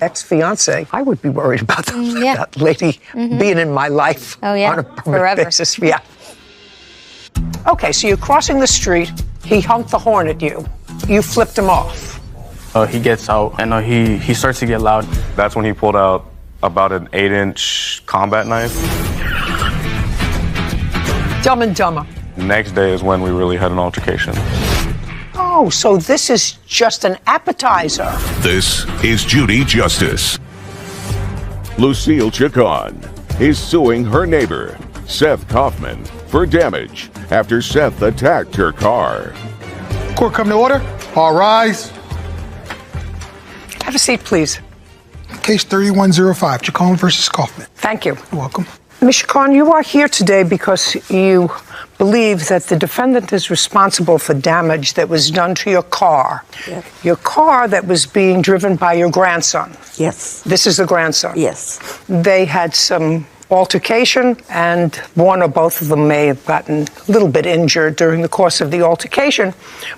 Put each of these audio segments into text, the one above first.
ex-fiance, I would be worried about that lady being in my life on a permanent basis. Yeah. Okay, so you're crossing the street. He honked the horn at you. You flipped him off. He gets out and he starts to get loud. That's when he pulled out about an 8-inch combat knife. Dumb and Dumber. Next day is when we really had an altercation. Oh, so this is just an appetizer. This is Judy Justice. Lucille Chacon is suing her neighbor, Seth Kaufman, for damage after Seth attacked her car. Court come to order. All rise. Have a seat, please. Case 3105, Chacon versus Kaufman. Thank you. You're welcome. Ms. Chacon, you are here today because you believe that the defendant is responsible for damage that was done to your car. Yes. Your car that was being driven by your grandson. Yes. This is the grandson. Yes. They had some altercation, and one or both of them may have gotten a little bit injured during the course of the altercation.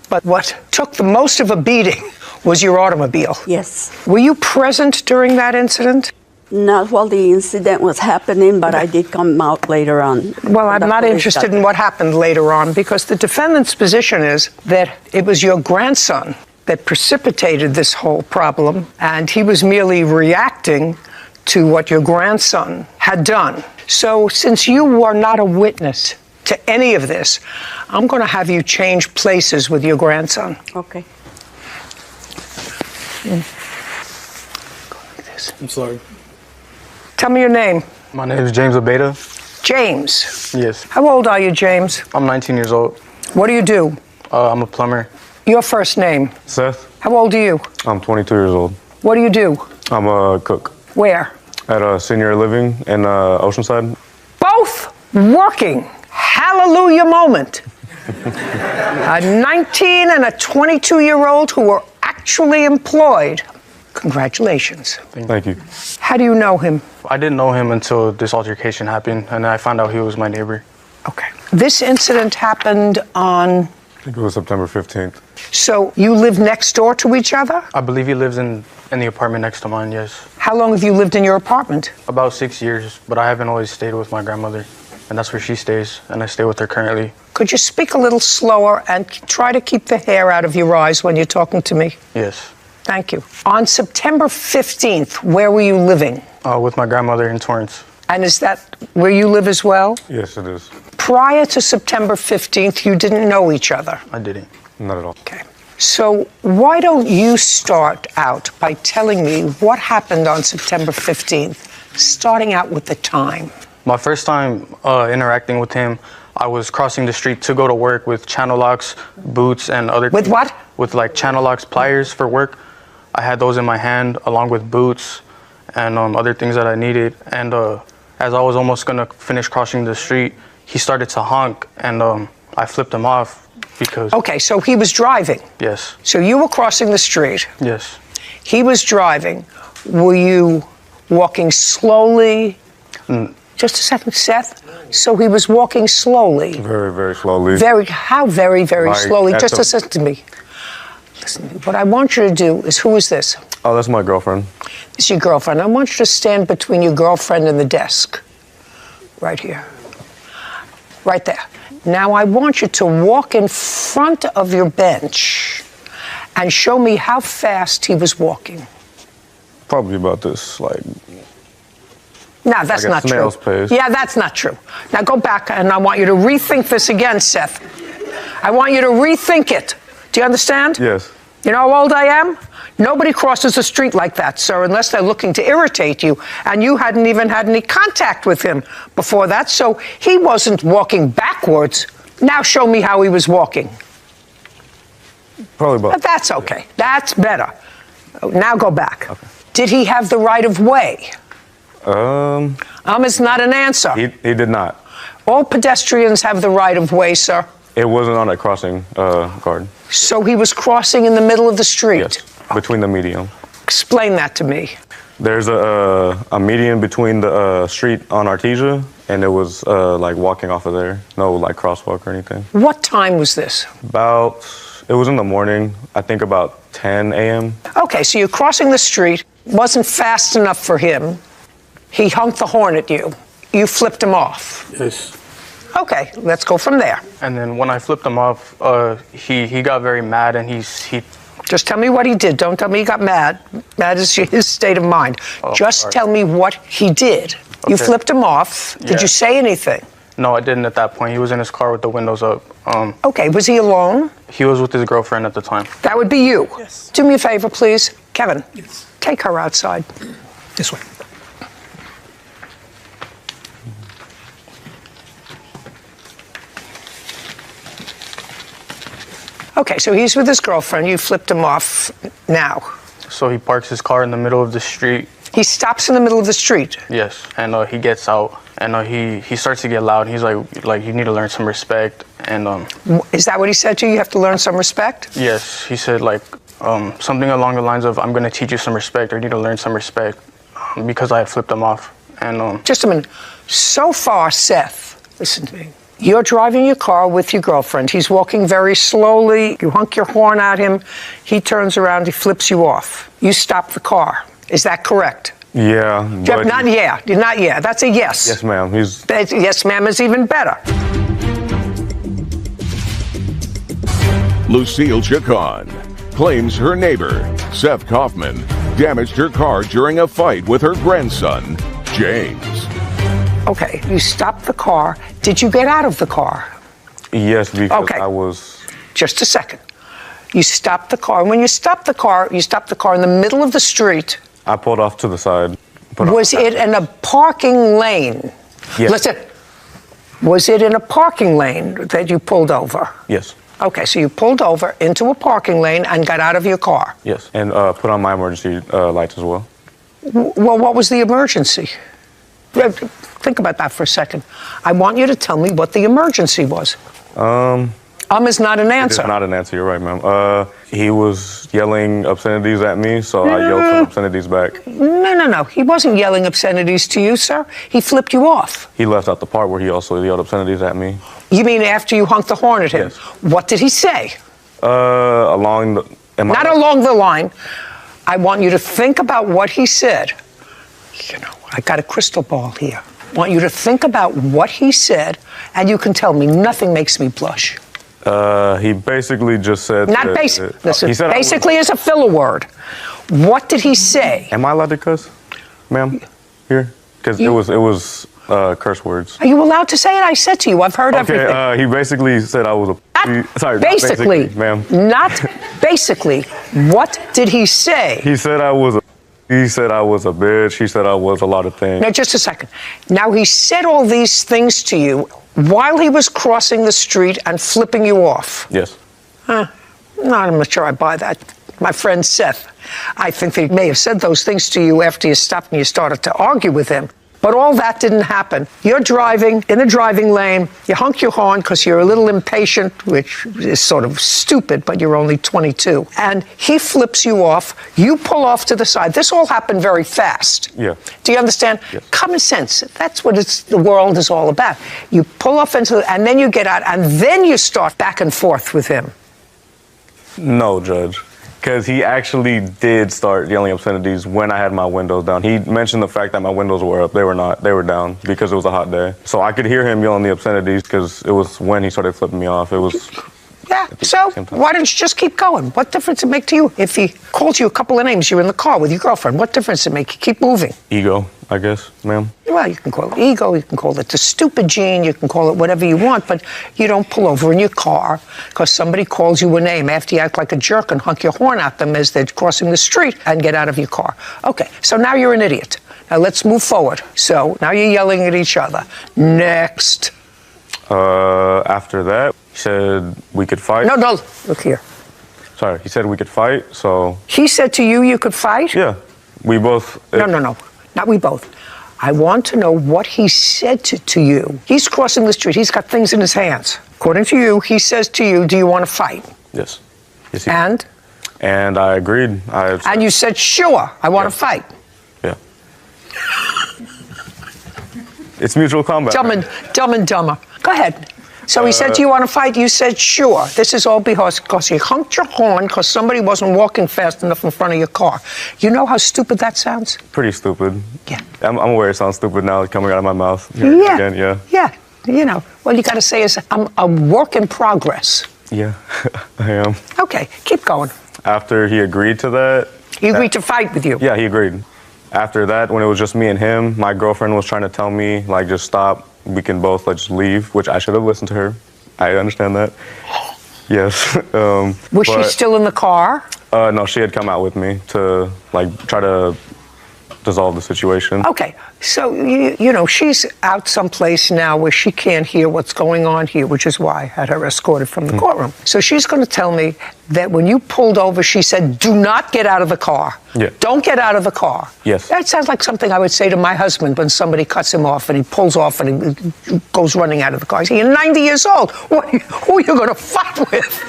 But what took the most of a beating was your automobile. Yes. Were you present during that incident? Not while the incident was happening, but I did come out later on. Well, I'm not interested in what happened later on, because the defendant's position is that it was your grandson that precipitated this whole problem, and he was merely reacting to what your grandson had done. So since you were not a witness to any of this, I'm going to have you change places with your grandson. Okay. I'm sorry. Tell me your name. My name is James Abeda. James. Yes. How old are you, James? I'm 19 years old. What do you do? I'm a plumber. Your first name. Seth, How old are you? I'm 22 years old. What do you do? I'm a cook Where? at a senior living in Oceanside. Both working. Hallelujah moment. A 19 and a 22-year-old who were actually employed. Congratulations. Thank you. How do you know him? I didn't know him until this altercation happened, and I found out he was my neighbor. Okay. This incident happened on... I think it was September 15th. So you live next door to each other? I believe he lives in the apartment next to mine, yes. How long have you lived in your apartment? About 6 years, but I haven't always stayed with my grandmother, and that's where she stays, and I stay with her currently. Could you speak a little slower and try to keep the hair out of your eyes when you're talking to me? Yes. Thank you. On September 15th, where were you living? With my grandmother in Torrance. And is that where you live as well? Yes, it is. Prior to September 15th, you didn't know each other. I didn't. Not at all. Okay. So why don't you start out by telling me what happened on September 15th, starting out with the time? My first time interacting with him, I was crossing the street to go to work with channel locks, boots, and other... With what? With like channel locks, pliers for work. I had those in my hand along with boots and other things that I needed. And as I was almost gonna finish crossing the street, he started to honk, and I flipped him off because... Okay, so he was driving. Yes. So you were crossing the street. Yes. He was driving. Were you walking slowly? Just a second, Seth. So he was walking slowly. Very, very slowly. How very, very Like slowly? at Just the- listen to me. Listen, what I want you to do is, who is this? Oh, that's my girlfriend. This is your girlfriend. I want you to stand between your girlfriend and the desk. Right here. Right there. Now I want you to walk in front of your bench and show me how fast he was walking. Probably about this, like... No, that's Like a not true. snail's pace. Yeah, that's not true. Now go back, and I want you to rethink this again, Seth. I want you to rethink it. Do you understand? Yes. You know how old I am? Nobody crosses the street like that, sir, unless they're looking to irritate you. And you hadn't even had any contact with him before that, so he wasn't walking backwards. Now show me how he was walking. Probably about... But that's okay. That's better. Now go back. Okay. Did he have the right of way? Is not an answer. He did not. All pedestrians have the right of way, sir. It wasn't on a crossing guard. So he was crossing in the middle of the street? Yes, between the median. Explain that to me. There's a median between the street on Artesia, and it was like walking off of there. No like crosswalk or anything. What time was this? About It was in the morning, I think about 10 a.m. Okay, so you're crossing the street, wasn't fast enough for him. He honked the horn at you. You flipped him off. Yes. Okay, let's go from there. And then when I flipped him off, he got very mad, and he Just tell me what he did. Don't tell me he got mad. Mad is his state of mind. Just sorry. tell me what he did. You Okay. flipped him off. Did you say anything? No, I didn't at that point. He was in his car with the windows up. Okay, was he alone? He was with his girlfriend at the time. That would be you. Yes. Do me a favor, please. Kevin, Yes. take her outside. This way. Okay, so he's with his girlfriend. You flipped him off now. So he parks his car in the middle of the street. He stops in the middle of the street. Yes, and he gets out, and he starts to get loud. He's like, you need to learn some respect. And Is that what he said to you? You have to learn some respect? yes, he said like something along the lines of, I'm gonna teach you some respect, or you need to learn some respect, because I had flipped him off. And Just a minute. So far, Seth, listen to me. You're driving your car with your girlfriend. He's walking very slowly. You honk your horn at him. He turns around. He flips you off. You stop the car. Is that correct? Yeah. But Not yeah. Not yeah. That's a yes. Yes, ma'am. Yes, ma'am is even better. Lucille Chacon claims her neighbor, Seth Kaufman, damaged her car during a fight with her grandson, James. Okay, you stopped the car. Did you get out of the car? Yes, because Okay. I was. Just a second. You stopped the car. When you stopped the car in the middle of the street. I pulled off to the side. Was it in a parking lane? Yes. Listen, was it in a parking lane that you pulled over? Yes. Okay, so you pulled over into a parking lane and got out of your car. Yes. And put on my emergency lights as well. Well, what was the emergency? Think about that for a second. I want you to tell me what the emergency was. Is not an answer. It's not an answer. You're right, ma'am. He was yelling obscenities at me, so I yelled some obscenities back. No. He wasn't yelling obscenities to you, sir. He flipped you off. He left out the part where he also yelled obscenities at me. You mean after you honked the horn at him? Yes. What did he say? Along the. Not along the line. I want you to think about what he said. You know, I got a crystal ball here. I want you to think about what he said, and you can tell me. Nothing makes me blush. He basically just said. Not basic. Listen, he said basically is a filler word. What did he say? Am I allowed to cuss, ma'am? Here, because it was curse words. Are you allowed to say it? I said to you, I've heard everything. Okay. He basically said I was a. Sorry. Not basically, ma'am. Not basically. What did he say? He said I was a. He said I was a bitch. He said I was a lot of things. Now, just a second. Now, he said all these things to you while he was crossing the street and flipping you off. Yes. No, I'm not sure I buy that. My friend Seth, I think they may have said those things to you after you stopped and you started to argue with him. But all that didn't happen. You're driving in a driving lane. You honk your horn because you're a little impatient, which is sort of stupid, but you're only 22. And he flips you off. You pull off to the side. This all happened very fast. Yeah. Do you understand? Yes. Common sense. That's what the world is all about. You pull off and then you get out, and then you start back and forth with him. No, Judge. Because he actually did start yelling obscenities when I had my windows down. He mentioned the fact that my windows were up. They were not. They were down because it was a hot day. So I could hear him yelling the obscenities because it was when he started flipping me off. It was. Yeah, so why don't you just keep going? What difference does it make to you? If he calls you a couple of names, you're in the car with your girlfriend, what difference does it make? You keep moving. Ego, I guess, ma'am. Well, you can call it ego, you can call it the stupid gene, you can call it whatever you want, but you don't pull over in your car because somebody calls you a name after you act like a jerk and honk your horn at them as they're crossing the street and get out of your car. Okay, so now you're an idiot. Now let's move forward. So now you're yelling at each other. Next. After that, he said we could fight. No, look here. Sorry, he said we could fight, so. He said to you could fight? Yeah, we both. No, not we both. I want to know what he said to you. He's crossing the street. He's got things in his hands. According to you, he says to you, do you want to fight? Yes. Yes. And? And I agreed. And you said, sure, I want to fight. Yeah. It's mutual combat. Dumb and dumber. Go ahead. So he said, do you want to fight? You said, sure. This is all because you honked your horn because somebody wasn't walking fast enough in front of your car. You know how stupid that sounds? Pretty stupid. Yeah. I'm aware it sounds stupid now coming out of my mouth. Yeah. Again, yeah. Yeah. You know, what you got to say is, I'm a work in progress. Yeah, I am. Okay, keep going. After he agreed to that. He agreed to fight with you. Yeah, he agreed. After that, when it was just me and him, my girlfriend was trying to tell me, like, just stop. We can both, like, just leave, which I should have listened to her. I understand that. Yes. Was she still in the car? No, she had come out with me to, like, try to dissolve the situation. Okay, so, you know, she's out someplace now where she can't hear what's going on here, which is why I had her escorted from the courtroom. So she's going to tell me that when you pulled over, she said, do not get out of the car. Yeah. Don't get out of the car. Yes. That sounds like something I would say to my husband when somebody cuts him off and he pulls off and he goes running out of the car. I say, you're 90 years old. Who are you going to fight with?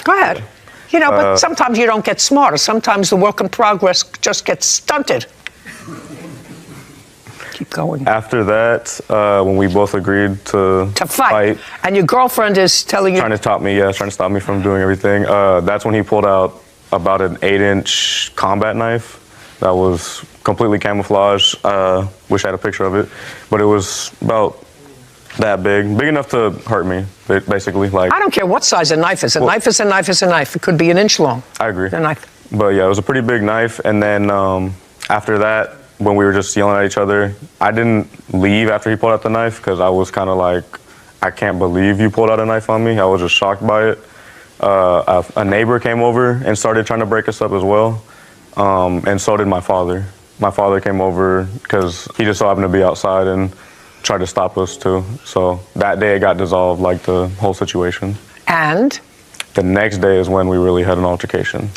Go ahead. You know, but sometimes you don't get smarter. Sometimes the work in progress just gets stunted. Keep going. After that, when we both agreed to fight. And your girlfriend is telling you... Trying to stop me from doing everything. That's when he pulled out about an 8-inch combat knife that was completely camouflaged. Wish I had a picture of it. But it was about that big enough to hurt me, basically. Like, I don't care what size a knife is. A knife is a knife is a knife. It could be an inch long. I agree. A knife. But yeah, it was a pretty big knife. And then after that, when we were just yelling at each other, I didn't leave after he pulled out the knife because I was kind of like, I can't believe you pulled out a knife on me. I was just shocked by it. A neighbor came over and started trying to break us up as well. And so did my father. My father came over because he just so happened to be outside and tried to stop us too. So that day it got dissolved, like the whole situation. And? The next day is when we really had an altercation.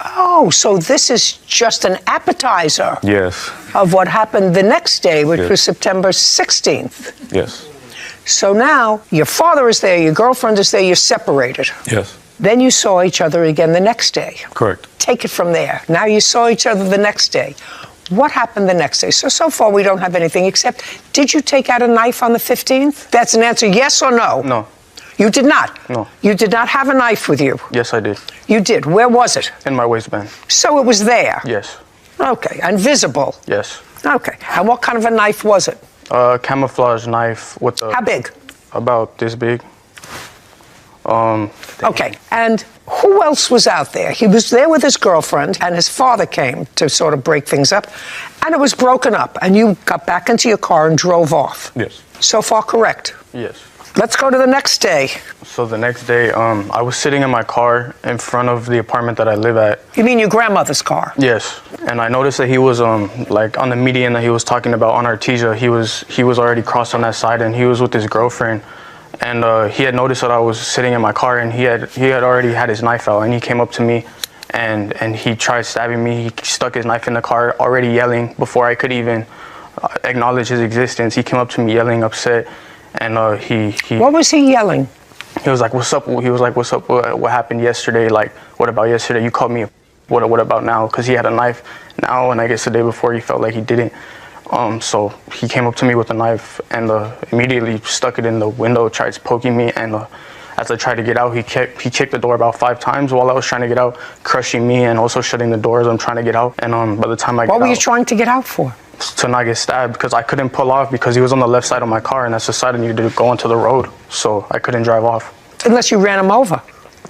Oh, so this is just an appetizer. Yes. Of what happened the next day, which Yes. was September 16th. Yes. So now your father is there, your girlfriend is there, you're separated. Yes. Then you saw each other again the next day. Correct. Take it from there. Now you saw each other the next day. What happened the next day? So far we don't have anything except, did you take out a knife on the 15th? That's an answer, yes or no? No. You did not? No. You did not have a knife with you? Yes, I did. You did. Where was it? In my waistband. So it was there? Yes. Okay. And visible? Yes. Okay. And what kind of a knife was it? Camouflage knife with a... How big? About this big. Okay. And who else was out there? He was there with his girlfriend, and his father came to sort of break things up, and it was broken up, and you got back into your car and drove off. Yes. So far, correct? Yes. Let's go to the next day. So the next day, I was sitting in my car in front of the apartment that I live at. You mean your grandmother's car? Yes. And I noticed that he was like on the median that he was talking about on Artesia. He was already crossed on that side, and he was with his girlfriend. And he had noticed that I was sitting in my car, and he had already had his knife out, and he came up to me, and he tried stabbing me. He stuck his knife in the car, already yelling before I could even acknowledge his existence. He came up to me yelling, upset, and he. What was he yelling? He was like, "What's up?" He was like, "What's up? What happened yesterday? Like, what about yesterday? You called me. What about now?" Because he had a knife now, and I guess the day before he felt like he didn't. So he came up to me with a knife and immediately stuck it in the window, tried poking me, and as I tried to get out, he kicked the door about 5 times while I was trying to get out, crushing me and also shutting the door as I'm trying to get out. And by the time I got out... What were you trying to get out for? To not get stabbed, because I couldn't pull off because he was on the left side of my car, and that's the side I needed to go onto the road, so I couldn't drive off. Unless you ran him over.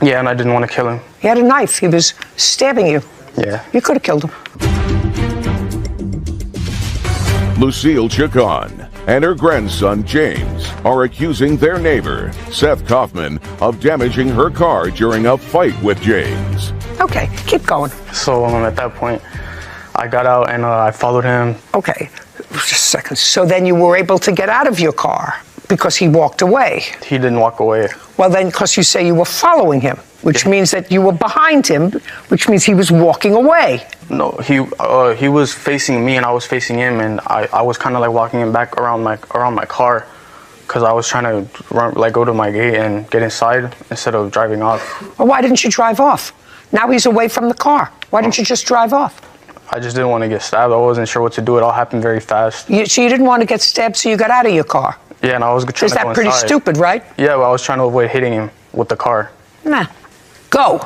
Yeah, and I didn't want to kill him. He had a knife. He was stabbing you. Yeah. You could have killed him. Lucille Chacon and her grandson James are accusing their neighbor, Seth Kaufman, of damaging her car during a fight with James. Okay, keep going. So at that point, I got out and I followed him. Okay, just a second. So then you were able to get out of your car because he walked away. He didn't walk away. Well, then, because you say you were following him, which means that you were behind him, which means he was walking away. No, he was facing me and I was facing him, and I was kind of like walking him back around my car because I was trying to go to my gate and get inside instead of driving off. Well, why didn't you drive off? Now he's away from the car. Why didn't you just drive off? I just didn't want to get stabbed. I wasn't sure what to do. It all happened very fast. So you didn't want to get stabbed, so you got out of your car. Yeah, and I was trying Is to go that pretty inside. stupid, right? Yeah, well, I was trying to avoid hitting him with the car. Nah. Go.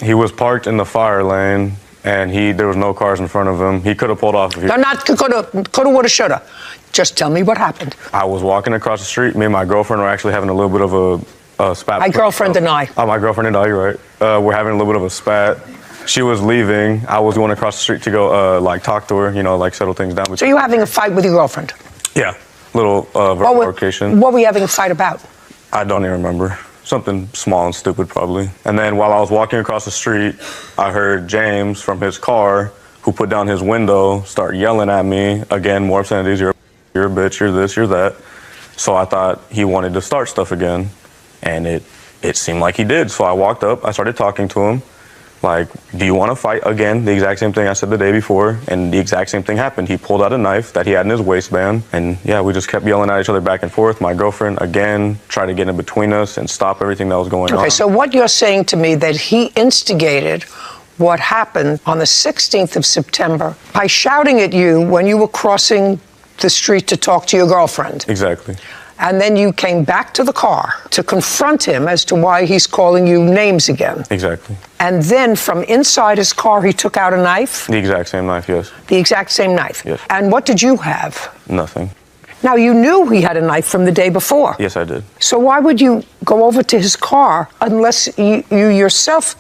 He was parked in the fire lane, and there was no cars in front of him. He could have pulled off if he. No, not coulda, woulda, shoulda. Just tell me what happened. I was walking across the street. Me and my girlfriend were actually having a little bit of a spat. My girlfriend and I. Oh, my girlfriend and I, you're right. We're having a little bit of a spat. She was leaving. I was going across the street to go, talk to her, settle things down. So you were having a fight with your girlfriend? Yeah, little verbal altercation. What were you having a fight about? I don't even remember. Something small and stupid, probably. And then while I was walking across the street, I heard James from his car, who put down his window, start yelling at me. Again, more obscenities. You're a bitch, you're this, you're that. So I thought he wanted to start stuff again. And it seemed like he did. So I walked up, I started talking to him. Like, do you want to fight again? The exact same thing I said the day before, and the exact same thing happened. He pulled out a knife that he had in his waistband, and yeah, we just kept yelling at each other back and forth. My girlfriend, again, tried to get in between us and stop everything that was going on. Okay, so what you're saying to me that he instigated what happened on the 16th of September by shouting at you when you were crossing the street to talk to your girlfriend. Exactly. And then you came back to the car to confront him as to why he's calling you names again. Exactly. And then from inside his car, he took out a knife? The exact same knife, yes. The exact same knife? Yes. And what did you have? Nothing. Now, you knew he had a knife from the day before. Yes, I did. So why would you go over to his car unless you yourself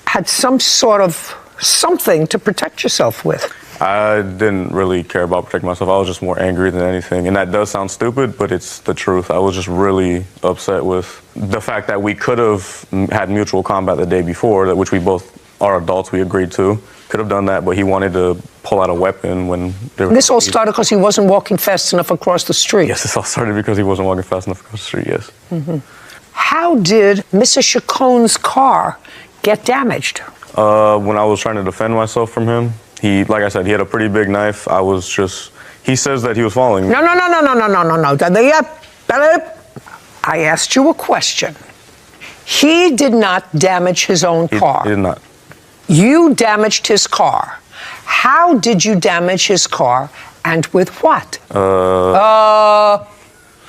had some sort of something to protect yourself with? I didn't really care about protecting myself. I was just more angry than anything. And that does sound stupid, but it's the truth. I was just really upset with the fact that we could have had mutual combat the day before, which we both are adults, we agreed to. Could have done that, but he wanted to pull out a weapon when there was... This all started because he wasn't walking fast enough across the street. Yes, this all started because he wasn't walking fast enough across the street, yes. Mm-hmm. How did Mrs. Chacon's car get damaged? When I was trying to defend myself from him, like I said, he had a pretty big knife. He says that he was following me. No. I asked you a question. He did not damage his own car. He did not. You damaged his car. How did you damage his car, and with what?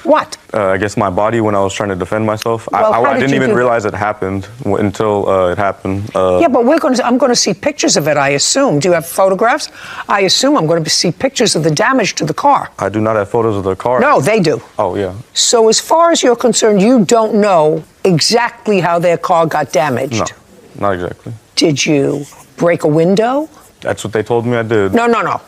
What? I guess my body when I was trying to defend myself. Well, I didn't even that? realize it happened until it happened. Yeah, but I'm going to see pictures of it, I assume. Do you have photographs? I assume I'm going to see pictures of the damage to the car. I do not have photos of the car. No, they do. Oh, yeah. So as far as you're concerned, you don't know exactly how their car got damaged? No, not exactly. Did you break a window? That's what they told me I did. No.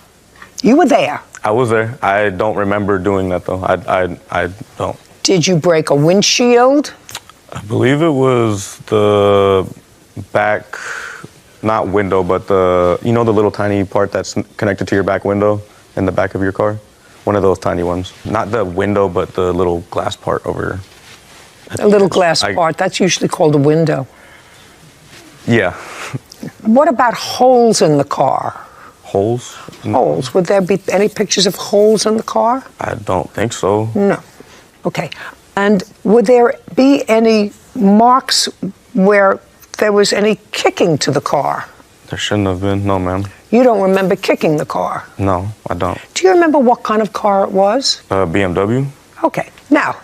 You were there. I was there. I don't remember doing that, though. I don't. Did you break a windshield? I believe it was the back, not window, but the little tiny part that's connected to your back window in the back of your car? One of those tiny ones. Not the window, but the little glass part over. A little glass part. That's usually called a window. Yeah. What about holes in the car? Holes? Holes. Would there be any pictures of holes in the car? I don't think so. No. Okay. And would there be any marks where there was any kicking to the car? There shouldn't have been. No, ma'am. You don't remember kicking the car? No, I don't. Do you remember what kind of car it was? BMW. Okay. Now,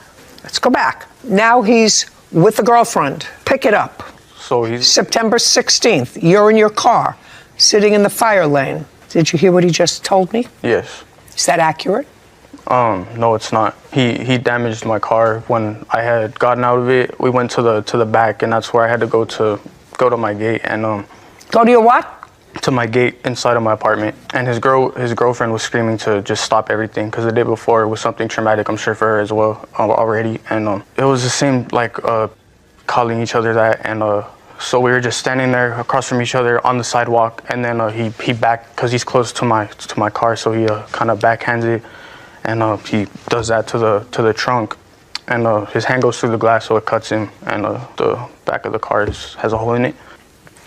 let's go back. Now he's with the girlfriend. Pick it up. So he's... September 16th. You're in your car, sitting in the fire lane. Did you hear what he just told me? Yes. Is that accurate? No, it's not. He damaged my car when I had gotten out of it. We went to the back, and that's where I had to go to my gate and Go to your what? to my gate inside of my apartment. And his girlfriend was screaming to just stop everything because the day before it was something traumatic, I'm sure, for her as well already. And it was the same, like calling each other that. And so we were just standing there across from each other on the sidewalk. And then he backed because he's close to my car, so he kind of backhands it. And he does that to the trunk, and his hand goes through the glass, so it cuts him, and the back of the car has a hole in it.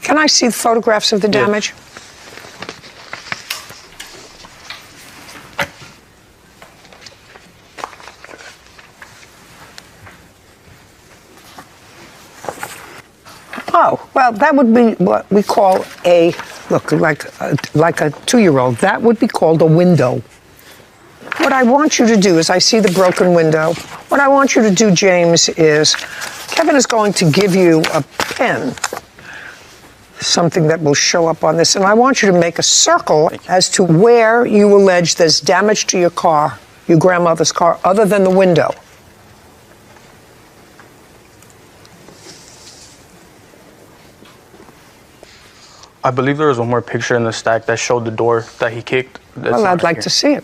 Can I see photographs of the damage? Oh, well, that would be what we call like a 2-year-old. That would be called a window. What I want you to do is, I see the broken window. What I want you to do, James, is Kevin is going to give you a pen, something that will show up on this, and I want you to make a circle as to where you allege there's damage to your car, your grandmother's car, other than the window. I believe there was one more picture in the stack that showed the door that he kicked. Well, I'd like to see it.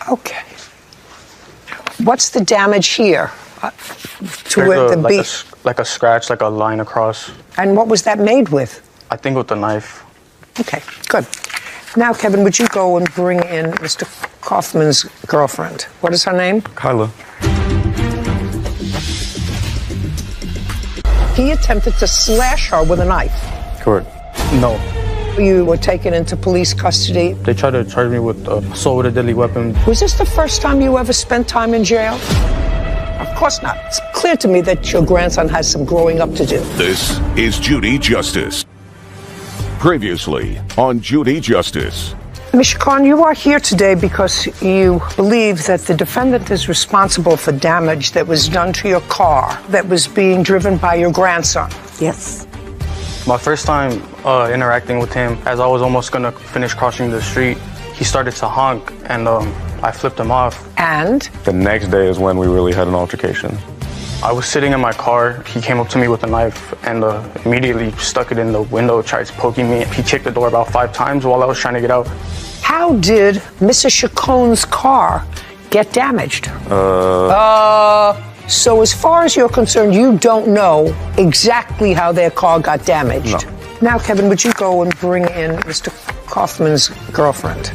Okay. What's the damage here? To where the beat? Like a scratch, like a line across. And what was that made with? I think with a knife. Okay, good. Now, Kevin, would you go and bring in Mr. Kaufman's girlfriend? What is her name? Kyla. He attempted to slash her with a knife. Correct. No. You were taken into police custody. They tried to charge me with assault with a deadly weapon. Was this the first time you ever spent time in jail? Of course not. It's clear to me that your grandson has some growing up to do. This is Judy Justice. Previously on Judy Justice. Ms. Chacon, you are here today because you believe that the defendant is responsible for damage that was done to your car that was being driven by your grandson. Yes. My first time interacting with him, as I was almost gonna finish crossing the street, he started to honk, and I flipped him off. And? The next day is when we really had an altercation. I was sitting in my car. He came up to me with a knife and immediately stuck it in the window, tried poking me. He kicked the door about 5 times while I was trying to get out. How did Mrs. Chacon's car get damaged? So as far as you're concerned, you don't know exactly how their car got damaged? No. Now, Kevin, would you go and bring in Mr. Kaufman's girlfriend?